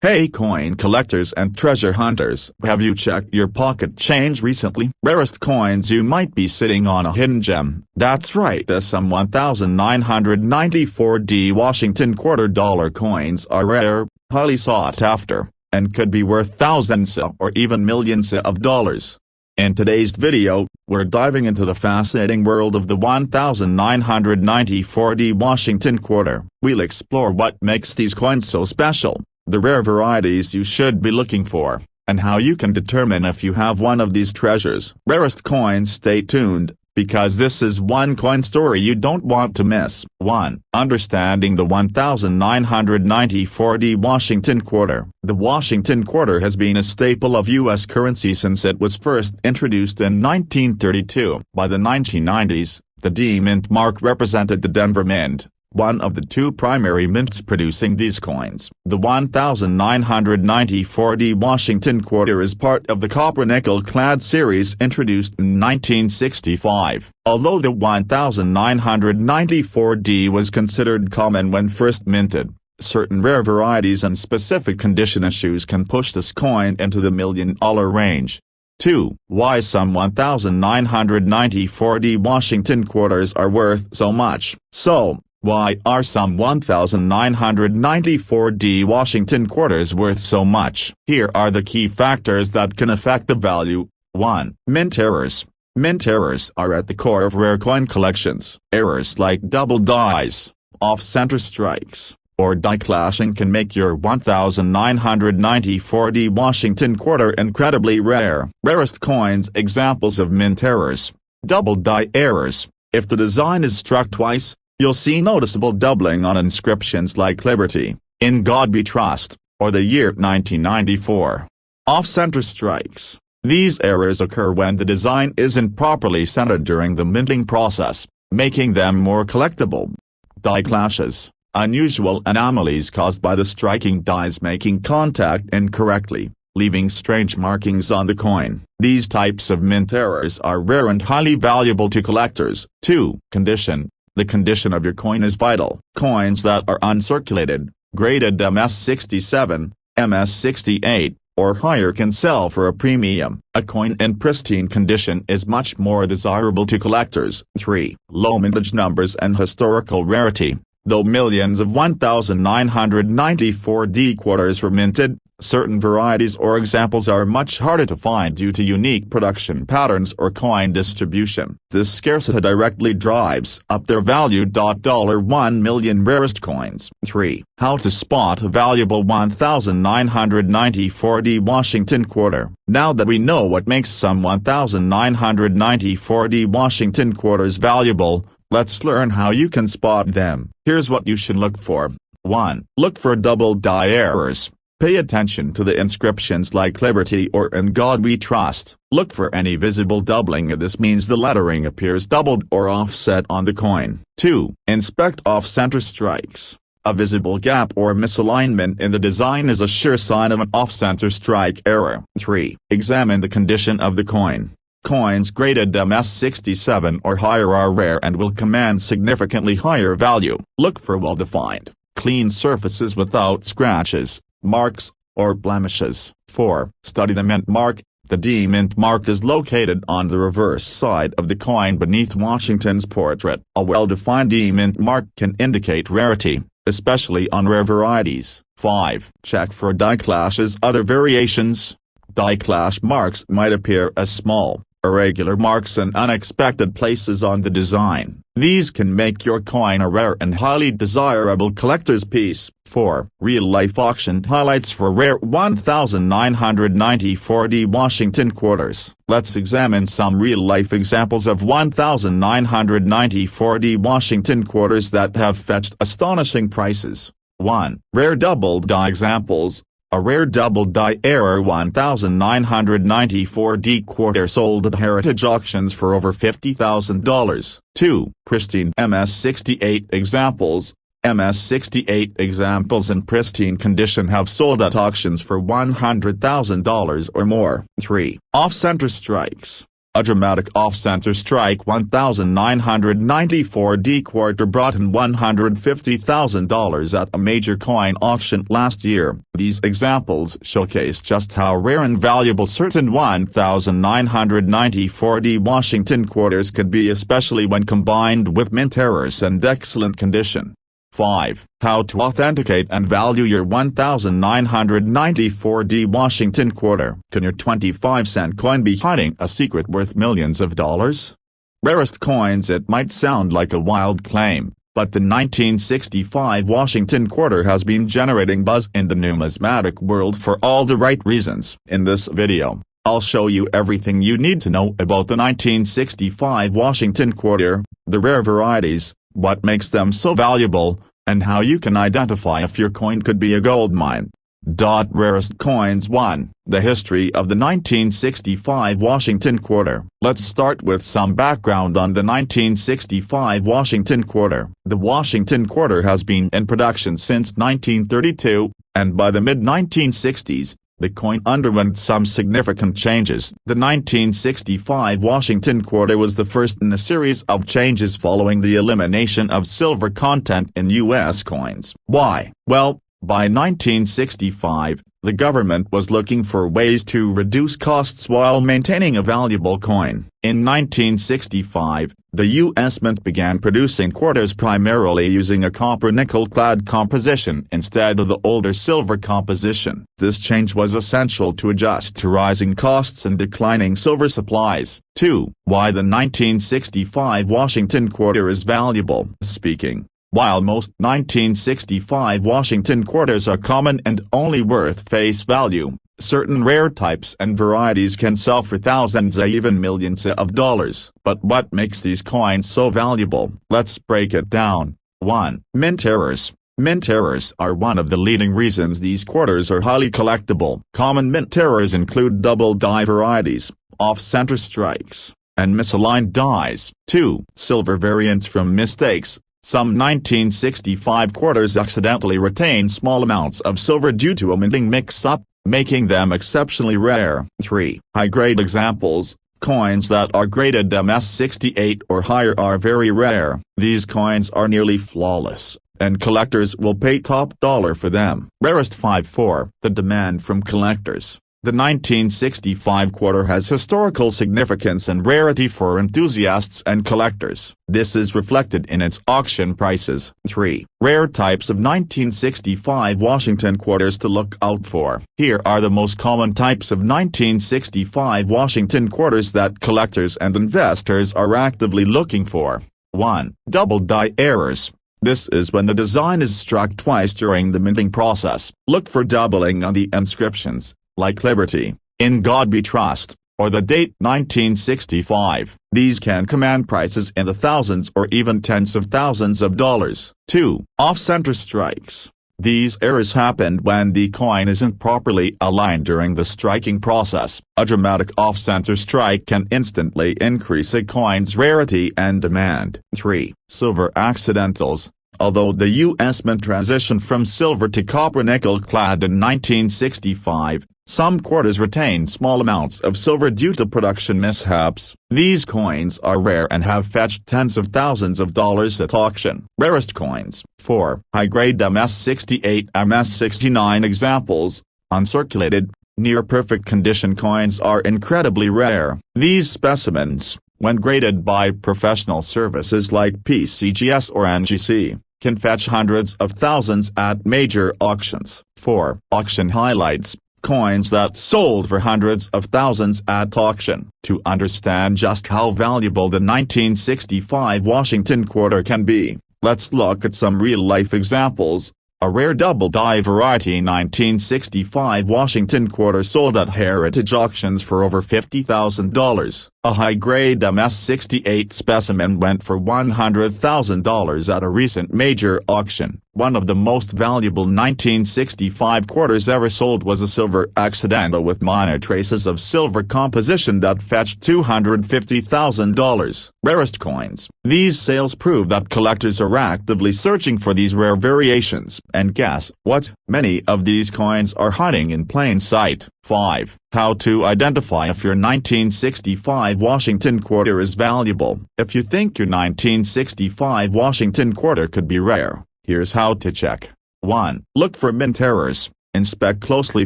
Hey coin collectors and treasure hunters, have you checked your pocket change recently? Rarest coins, you might be sitting on a hidden gem. That's right, the some 1994 Washington quarter dollar coins are rare, highly sought after, and could be worth thousands or even millions of dollars. In today's video, we're diving into the fascinating world of the 1994 Washington quarter. We'll explore what makes these coins so special, the rare varieties you should be looking for, and how you can determine if you have one of these treasures. Rarest coins. Stay tuned, because this is one coin story you don't want to miss. 1. Understanding the 1994 Washington quarter. The Washington quarter has been a staple of U.S. currency since it was first introduced in 1932. By the 1990s, the D Mint mark represented the Denver Mint, one of the two primary mints producing these coins. The 1994 Washington quarter is part of the copper-nickel-clad series introduced in 1965. Although the 1994 was considered common when first minted, certain rare varieties and specific condition issues can push this coin into the $1 million range. 2. Why some 1994 Washington quarters are worth so much. So, why are some 1994 Washington quarters worth so much? Here are the key factors that can affect the value. 1. Mint errors. Mint errors are at the core of rare coin collections. Errors like double dies, off-center strikes, or die clashing can make your 1994 Washington quarter incredibly rare. Rarest coins. Examples of mint errors. Double die errors. If the design is struck twice, you'll see noticeable doubling on inscriptions like Liberty, In God We Trust, or the year 1994. Off-center strikes. These errors occur when the design isn't properly centered during the minting process, making them more collectible. Die clashes. Unusual anomalies caused by the striking dies making contact incorrectly, leaving strange markings on the coin. These types of mint errors are rare and highly valuable to collectors. 2. Condition. The condition of your coin is vital. Coins that are uncirculated, graded MS67, MS68, or higher can sell for a premium. A coin in pristine condition is much more desirable to collectors. 3. Low mintage numbers and historical rarity. Though millions of 1994 quarters were minted, certain varieties or examples are much harder to find due to unique production patterns or coin distribution. This scarcity directly drives up their value. $1 million rarest coins. 3. How to spot a valuable 1994 Washington quarter. Now that we know what makes some 1994 Washington quarters valuable, let's learn how you can spot them. Here's what you should look for. 1. Look for double die errors. Pay attention to the inscriptions like Liberty or In God We Trust. Look for any visible doubling. This means the lettering appears doubled or offset on the coin. 2. Inspect off-center strikes. A visible gap or misalignment in the design is a sure sign of an off-center strike error. 3. Examine the condition of the coin. Coins graded MS67 or higher are rare and will command significantly higher value. Look for well-defined, clean surfaces without scratches, marks, or blemishes. 4. Study the mint mark. The D Mint mark is located on the reverse side of the coin beneath Washington's portrait. A well-defined D Mint mark can indicate rarity, especially on rare varieties. 5. Check for die clashes. Other variations. Die clash marks might appear as small, irregular marks in unexpected places on the design. These can make your coin a rare and highly desirable collector's piece. 4. Real-life auction highlights for rare 1994 Washington quarters. Let's examine some real-life examples of 1994 Washington quarters that have fetched astonishing prices. 1. Rare double die examples. A rare double die error 1994 quarter sold at heritage auctions for over $50,000. 2. Pristine MS68 examples. MS68 examples in pristine condition have sold at auctions for $100,000 or more. 3. Off-center strikes. A dramatic off-center strike 1994 quarter brought in $150,000 at a major coin auction last year. These examples showcase just how rare and valuable certain 1994 Washington quarters could be, especially when combined with mint errors and excellent condition. 5. How to authenticate and value your 1994 Washington quarter. Can your 25-cent coin be hiding a secret worth millions of dollars? Rarest coins. It might sound like a wild claim, but the 1965 Washington quarter has been generating buzz in the numismatic world for all the right reasons. In this video, I'll show you everything you need to know about the 1965 Washington quarter, the rare varieties, what makes them so valuable, and how you can identify if your coin could be a gold mine. Rarest coins. 1. The history of the 1965 Washington quarter. Let's start with some background on the 1965 Washington quarter. The Washington quarter has been in production since 1932, and by the mid-1960s, the coin underwent some significant changes. The 1965 Washington quarter was the first in a series of changes following the elimination of silver content in U.S. coins. Why? Well, by 1965, the government was looking for ways to reduce costs while maintaining a valuable coin. In 1965, the U.S. Mint began producing quarters primarily using a copper-nickel clad composition instead of the older silver composition. This change was essential to adjust to rising costs and declining silver supplies. 2. Why the 1965 Washington quarter is valuable. Speaking. While most 1965 Washington quarters are common and only worth face value, certain rare types and varieties can sell for thousands or even millions of dollars. But what makes these coins so valuable? Let's break it down. 1. Mint errors. Mint errors are one of the leading reasons these quarters are highly collectible. Common mint errors include double die varieties, off-center strikes, and misaligned dies. 2. Silver variants from mistakes. Some 1965 quarters accidentally retain small amounts of silver due to a minting mix-up, making them exceptionally rare. 3. High-grade examples. Coins that are graded MS68 or higher are very rare. These coins are nearly flawless, and collectors will pay top dollar for them. Rarest. 5. 4. The demand from collectors. The 1965 quarter has historical significance and rarity for enthusiasts and collectors. This is reflected in its auction prices. 3. Rare types of 1965 Washington quarters to look out for. Here are the most common types of 1965 Washington quarters that collectors and investors are actively looking for. 1. Double die errors. This is when the design is struck twice during the minting process. Look for doubling on the inscriptions, like Liberty, In God We Trust, or the date 1965. These can command prices in the thousands or even tens of thousands of dollars. 2. Off-center strikes. These errors happened when the coin isn't properly aligned during the striking process. A dramatic off-center strike can instantly increase a coin's rarity and demand. 3. Silver accidentals. Although the U.S. Mint transitioned from silver to copper-nickel clad in 1965, some quarters retain small amounts of silver due to production mishaps. These coins are rare and have fetched tens of thousands of dollars at auction. Rarest coins. 4. High-grade MS68 MS69 examples. Uncirculated, near-perfect condition coins are incredibly rare. These specimens, when graded by professional services like PCGS or NGC, can fetch hundreds of thousands at major auctions. 4. Auction highlights. Coins that sold for hundreds of thousands at auction. To understand just how valuable the 1965 Washington quarter can be, let's look at some real-life examples. A rare double die variety 1965 Washington quarter sold at heritage auctions for over $50,000. A high-grade MS68 specimen went for $100,000 at a recent major auction. One of the most valuable 1965 quarters ever sold was a silver accidental with minor traces of silver composition that fetched $250,000. Rarest coins. These sales prove that collectors are actively searching for these rare variations. And guess what? Many of these coins are hiding in plain sight. 5. How to identify if your 1965 Washington quarter is valuable. If you think your 1965 Washington quarter could be rare, here's how to check. 1. Look for mint errors. Inspect closely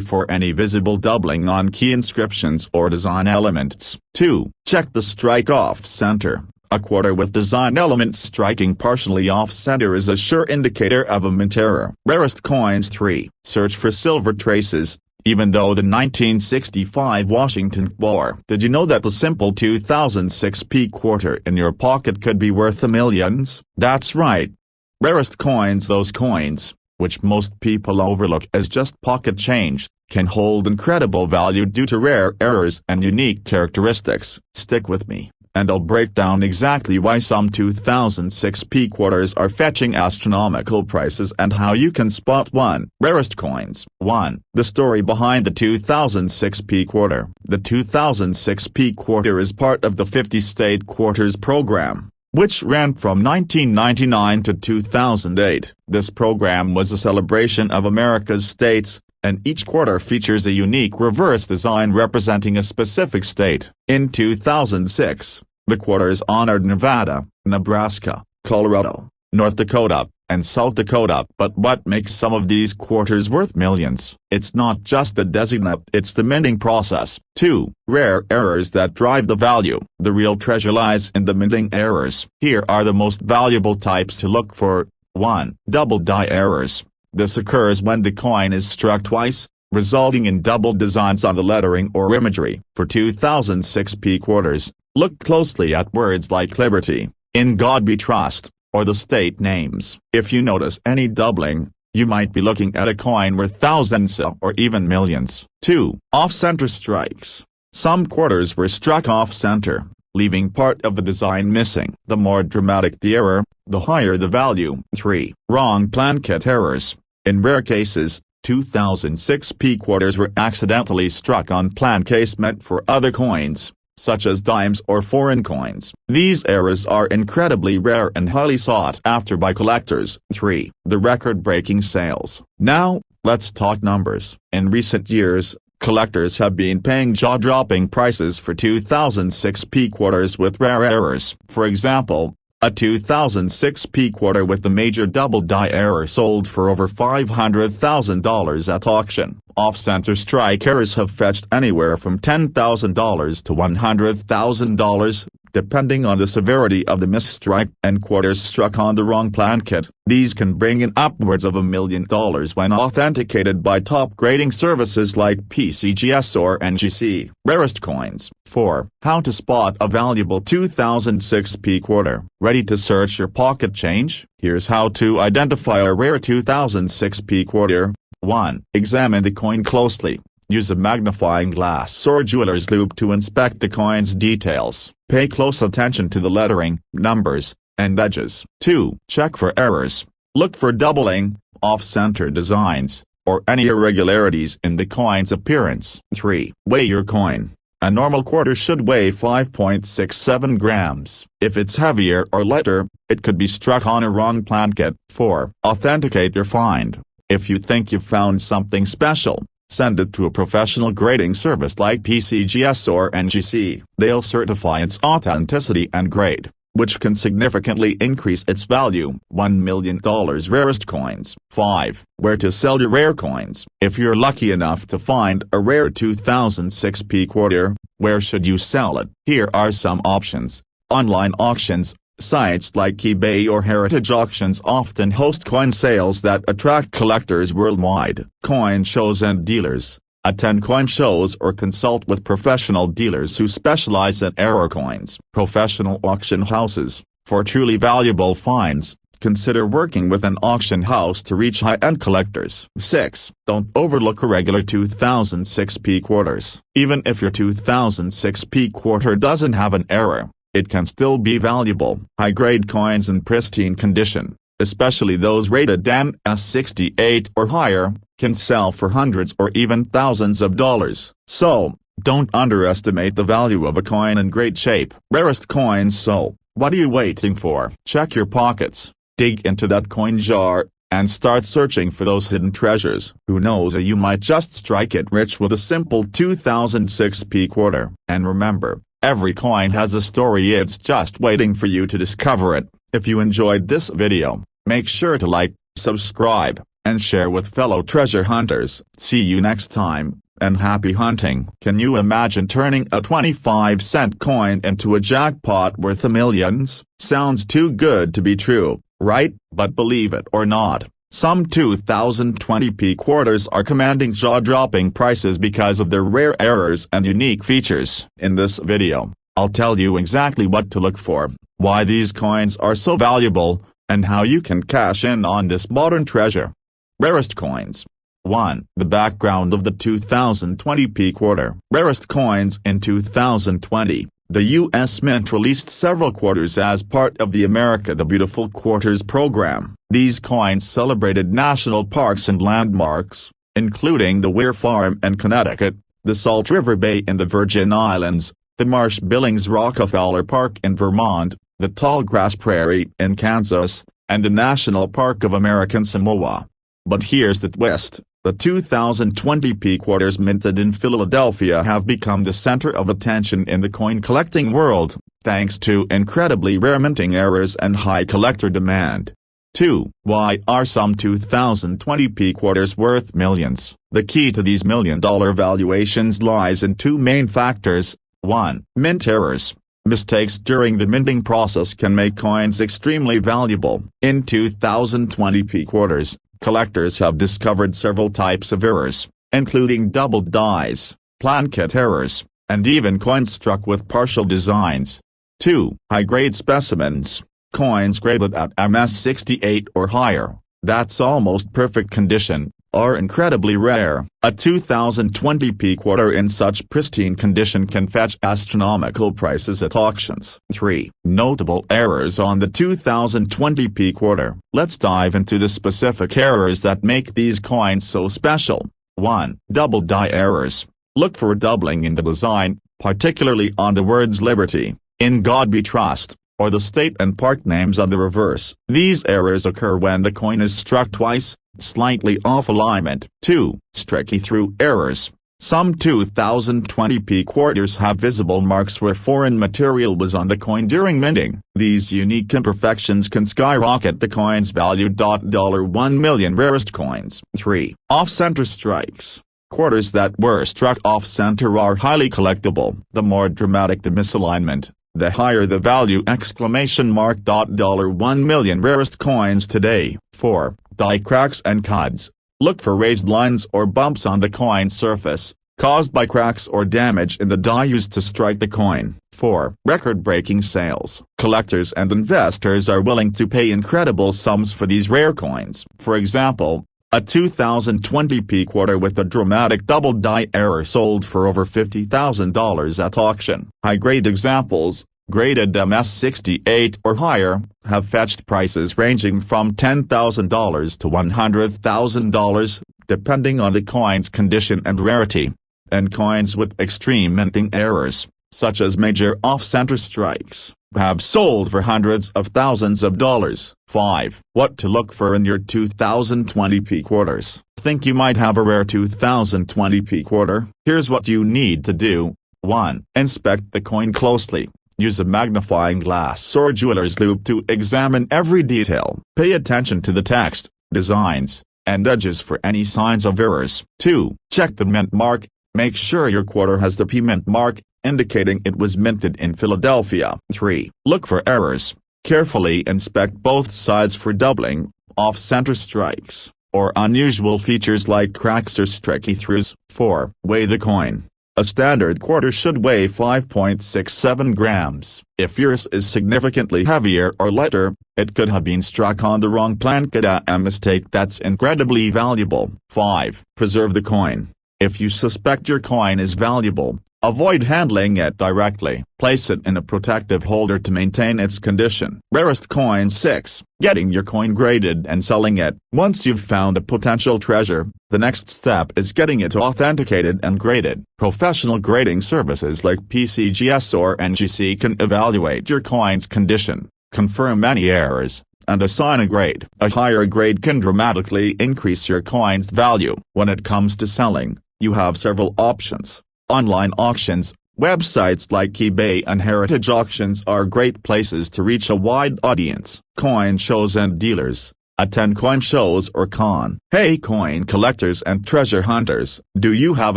for any visible doubling on key inscriptions or design elements. 2. Check the strike off-center. A quarter with design elements striking partially off-center is a sure indicator of a mint error. Rarest coins. 3. Search for silver traces. Even though the 1965 Washington quarter. Did you know that the simple 2006p quarter in your pocket could be worth millions? That's right. Rarest coins. Those coins, which most people overlook as just pocket change, can hold incredible value due to rare errors and unique characteristics. Stick with me, and I'll break down exactly why some 2006p quarters are fetching astronomical prices and how you can spot one. Rarest coins. 1. The story behind the 2006p quarter. The 2006p quarter is part of the 50-state quarters program, which ran from 1999 to 2008. This program was a celebration of America's states, and each quarter features a unique reverse design representing a specific state. In 2006, the quarters honored Nevada, Nebraska, Colorado, North Dakota, and South Dakota. But what makes some of these quarters worth millions? It's not just the designate, it's the minting process. 2. Rare errors that drive the value. The real treasure lies in the minting errors. Here are the most valuable types to look for. 1. Double die errors. This occurs when the coin is struck twice, resulting in double designs on the lettering or imagery. For 2006p quarters, look closely at words like Liberty, In God We Trust, or the state names. If you notice any doubling, you might be looking at a coin worth thousands or even millions. 2. Off-center strikes. Some quarters were struck off-center, leaving part of the design missing. The more dramatic the error, the higher the value. 3. Wrong planchet errors. In rare cases, 2006p quarters were accidentally struck on plancase meant for other coins, such as dimes or foreign coins. These errors are incredibly rare and highly sought after by collectors. 3. The record-breaking sales. Now, let's talk numbers. In recent years, collectors have been paying jaw-dropping prices for 2006p quarters with rare errors. For example, a 2006p quarter with the major double die error sold for over $500,000 at auction. Off-center strike errors have fetched anywhere from $10,000 to $100,000, depending on the severity of the misstrike, and quarters struck on the wrong planchet. These can bring in upwards of $1 million when authenticated by top grading services like PCGS or NGC. Rarest coins. 4. How to spot a valuable 2006p quarter. Ready to search your pocket change? Here's how to identify a rare 2006p quarter. 1. Examine the coin closely. Use a magnifying glass or jeweler's loupe to inspect the coin's details. Pay close attention to the lettering, numbers, and edges. 2. Check for errors. Look for doubling, off-center designs, or any irregularities in the coin's appearance. 3. Weigh your coin. A normal quarter should weigh 5.67 grams. If it's heavier or lighter, it could be struck on a wrong planchet. 4. Authenticate your find. If you think you've found something special, send it to a professional grading service like PCGS or NGC. They'll certify its authenticity and grade, which can significantly increase its value. $1 million rarest coins. 5. Where to sell your rare coins. If you're lucky enough to find a rare 2006p quarter, where should you sell it? Here are some options. Online auctions. Sites like eBay or Heritage Auctions often host coin sales that attract collectors worldwide. Coin shows and dealers. Attend coin shows or consult with professional dealers who specialize in error coins. Professional auction houses. For truly valuable finds, consider working with an auction house to reach high-end collectors. 6. Don't overlook irregular 2006p quarters. Even if your 2006p quarter doesn't have an error, it can still be valuable. High-grade coins in pristine condition, especially those rated MS68 or higher, can sell for hundreds or even thousands of dollars. So, don't underestimate the value of a coin in great shape. Rarest coins. So, what are you waiting for? Check your pockets, dig into that coin jar, and start searching for those hidden treasures. Who knows, you might just strike it rich with a simple 2006p quarter. And remember, every coin has a story, it's just waiting for you to discover it. If you enjoyed this video, make sure to like, subscribe, and share with fellow treasure hunters. See you next time, and happy hunting. Can you imagine turning a 25-cent coin into a jackpot worth millions? Sounds too good to be true, right? But believe it or not, some 2020p quarters are commanding jaw-dropping prices because of their rare errors and unique features. In this video, I'll tell you exactly what to look for, why these coins are so valuable, and how you can cash in on this modern treasure. Rarest coins. 1. The background of the 2020p quarter. Rarest coins. In 2020, the U.S. Mint released several quarters as part of the America the Beautiful Quarters program. These coins celebrated national parks and landmarks, including the Weir Farm in Connecticut, the Salt River Bay in the Virgin Islands, the Marsh Billings Rockefeller Park in Vermont, the Tallgrass Prairie in Kansas, and the National Park of American Samoa. But here's the twist. The 2020p quarters minted in Philadelphia have become the center of attention in the coin collecting world, thanks to incredibly rare minting errors and high collector demand. 2. Why are some 2020p quarters worth millions? The key to these million-dollar valuations lies in two main factors. 1. Mint errors. Mistakes during the minting process can make coins extremely valuable. In 2020p quarters, collectors have discovered several types of errors, including doubled dies, planchet errors, and even coins struck with partial designs. 2. High-grade specimens. Coins graded at MS68 or higher, that's almost perfect condition, are incredibly rare. A 2020p quarter in such pristine condition can fetch astronomical prices at auctions. 3. Notable errors on the 2020p quarter. Let's dive into the specific errors that make these coins so special. 1. Double die errors. Look for doubling in the design, particularly on the words Liberty, In God We Trust, or the state and park names on the reverse. These errors occur when the coin is struck twice, slightly off alignment. 2. Strike-through errors. Some 2020p quarters have visible marks where foreign material was on the coin during minting. These unique imperfections can skyrocket the coin's value. $1 million. Rarest coins. 3. Off-center strikes. Quarters that were struck off-center are highly collectible. The more dramatic the misalignment, the higher the value! $1 million. Rarest coins today. 4. Die cracks and cuts. Look for raised lines or bumps on the coin surface, caused by cracks or damage in the die used to strike the coin. 4. Record-breaking sales. Collectors and investors are willing to pay incredible sums for these rare coins. For example, a 2020p quarter with a dramatic double die error sold for over $50,000 at auction. High-grade examples, graded MS68 or higher, have fetched prices ranging from $10,000 to $100,000, depending on the coin's condition and rarity. And coins with extreme minting errors, such as major off-center strikes, have sold for hundreds of thousands of dollars. 5. What to look for in your 2020p quarters. Think you might have a rare 2020p quarter? Here's what you need to do. 1. Inspect the coin closely. Use a magnifying glass or jeweler's loupe to examine every detail. Pay attention to the text, designs, and edges for any signs of errors. 2. Check the mint mark. Make sure your quarter has the P mint mark, indicating it was minted in Philadelphia. 3. Look for errors. Carefully inspect both sides for doubling, off-center strikes, or unusual features like cracks or strike-throughs. 4. Weigh the coin. A standard quarter should weigh 5.67 grams. If yours is significantly heavier or lighter, it could have been struck on the wrong planchet, a mistake that's incredibly valuable. 5. Preserve the coin. If you suspect your coin is valuable, Avoid handling it directly. Place it in a protective holder to maintain its condition. Rarest coin 6. Getting your coin graded and selling it. Once you've found a potential treasure, the next step is getting it authenticated and graded. Professional grading services like PCGS or NGC can evaluate your coin's condition, confirm any errors, and assign a grade. A higher grade can dramatically increase your coin's value. When it comes to selling, you have several options. Online auctions, websites like eBay and Heritage Auctions are great places to reach a wide audience. Coin shows and dealers. Attend coin shows or con. Hey coin collectors and treasure hunters, do you have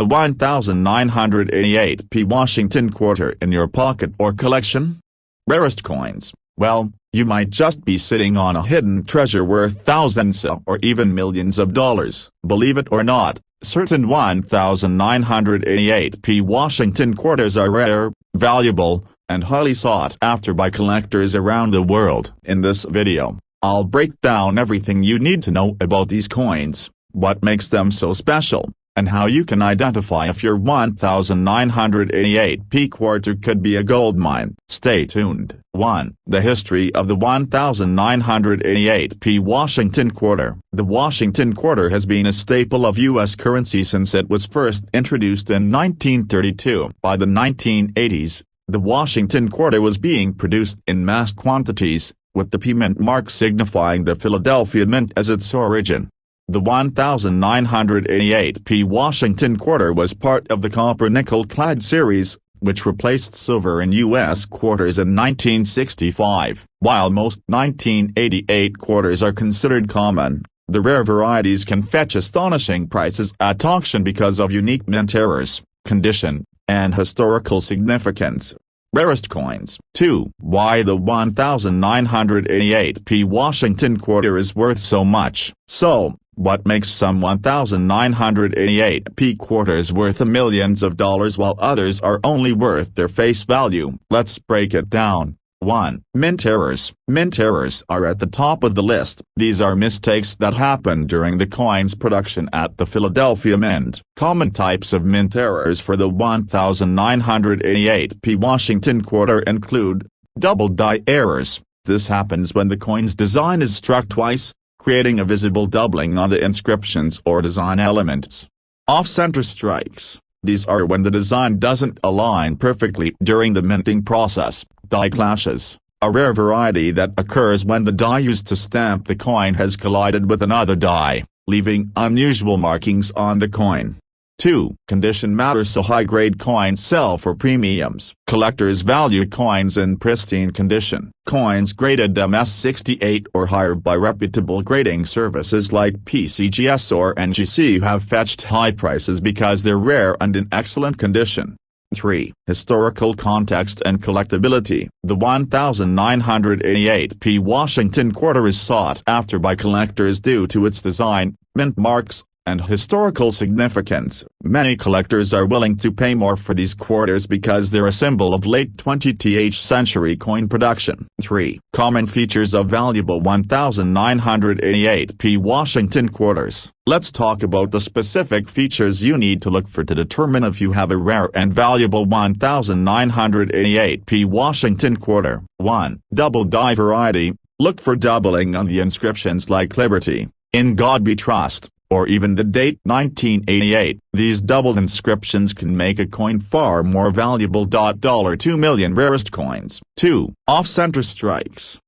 a 1988p Washington quarter in your pocket or collection? Rarest coins. Well, you might just be sitting on a hidden treasure worth thousands or even millions of dollars. Believe it or not, certain 1988p Washington quarters are rare, valuable, and highly sought after by collectors around the world. In this video, I'll break down everything you need to know about these coins, what makes them so special, and how you can identify if your 1988p quarter could be a gold mine. Stay tuned. 1. The history of the 1988p Washington quarter. The Washington quarter has been a staple of U.S. currency since it was first introduced in 1932. By the 1980s, the Washington quarter was being produced in mass quantities, with the P mint mark signifying the Philadelphia Mint as its origin. The 1988p Washington quarter was part of the copper-nickel clad series, which replaced silver in U.S. quarters in 1965. While most 1988 quarters are considered common, the rare varieties can fetch astonishing prices at auction because of unique mint errors, condition, and historical significance. Rarest coins. 2. Why the 1988p Washington quarter is worth so much. So, what makes some 1988p quarters worth millions of dollars while others are only worth their face value? Let's break it down. 1. Mint errors. Mint errors are at the top of the list. These are mistakes that happen during the coin's production at the Philadelphia Mint. Common types of mint errors for the 1988p Washington quarter include double die errors. This happens when the coin's design is struck twice, creating a visible doubling on the inscriptions or design elements. Off-center strikes. These are when the design doesn't align perfectly during the minting process. Die clashes, a rare variety that occurs when the die used to stamp the coin has collided with another die, leaving unusual markings on the coin. 2. Condition matters, so high-grade coins sell for premiums. Collectors value coins in pristine condition. Coins graded MS68 or higher by reputable grading services like PCGS or NGC have fetched high prices because they're rare and in excellent condition. 3. Historical context and collectability. The 1988p Washington quarter is sought after by collectors due to its design, mint marks, and historical significance. Many collectors are willing to pay more for these quarters because they're a symbol of late 20th century coin production. 3. Common features of valuable 1988p Washington quarters. Let's talk about the specific features you need to look for to determine if you have a rare and valuable 1988p Washington quarter. 1. Double die variety. Look for doubling on the inscriptions like Liberty, In God We Trust, or even the date 1988. These doubled inscriptions can make a coin far more valuable. $2 million rarest coins. 2. Off-center strikes.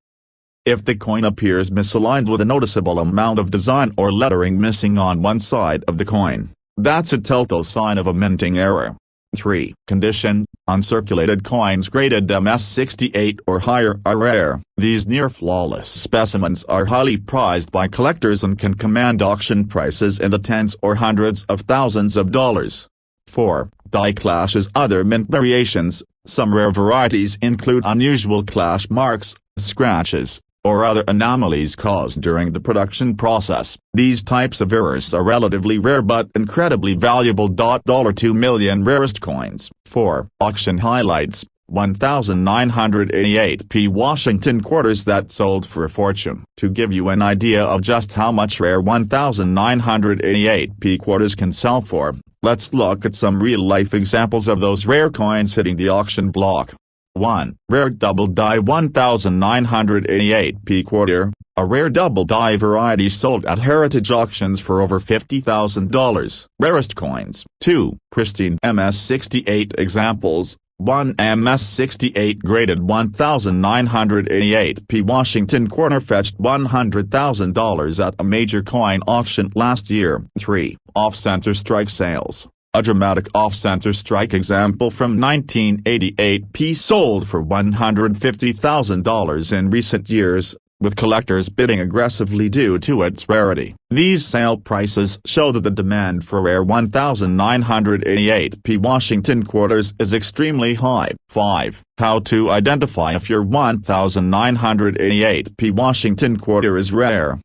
If the coin appears misaligned with a noticeable amount of design or lettering missing on one side of the coin, that's a telltale sign of a minting error. 3. Condition. Uncirculated coins graded MS68 or higher are rare. These near-flawless specimens are highly prized by collectors and can command auction prices in the tens or hundreds of thousands of dollars. 4. Die clashes. Other mint variations. Some rare varieties include unusual clash marks, scratches, or other anomalies caused during the production process. These types of errors are relatively rare but incredibly valuable. $2 million rarest coins. 4. Auction highlights. 1988p Washington quarters that sold for a fortune. To give you an idea of just how much rare 1988p quarters can sell for, let's look at some real-life examples of those rare coins hitting the auction block. 1. Rare double die 1988p quarter, a rare double die variety sold at heritage auctions for over $50,000. Rarest coins. 2. Pristine MS68 examples. 1 MS68 graded 1988p Washington quarter fetched $100,000 at a major coin auction last year. 3. Off-center strike sales. A dramatic off-center strike example from 1988p sold for $150,000 in recent years, with collectors bidding aggressively due to its rarity. These sale prices show that the demand for rare 1988p Washington quarters is extremely high. 5. How to identify if your 1988p Washington quarter is rare.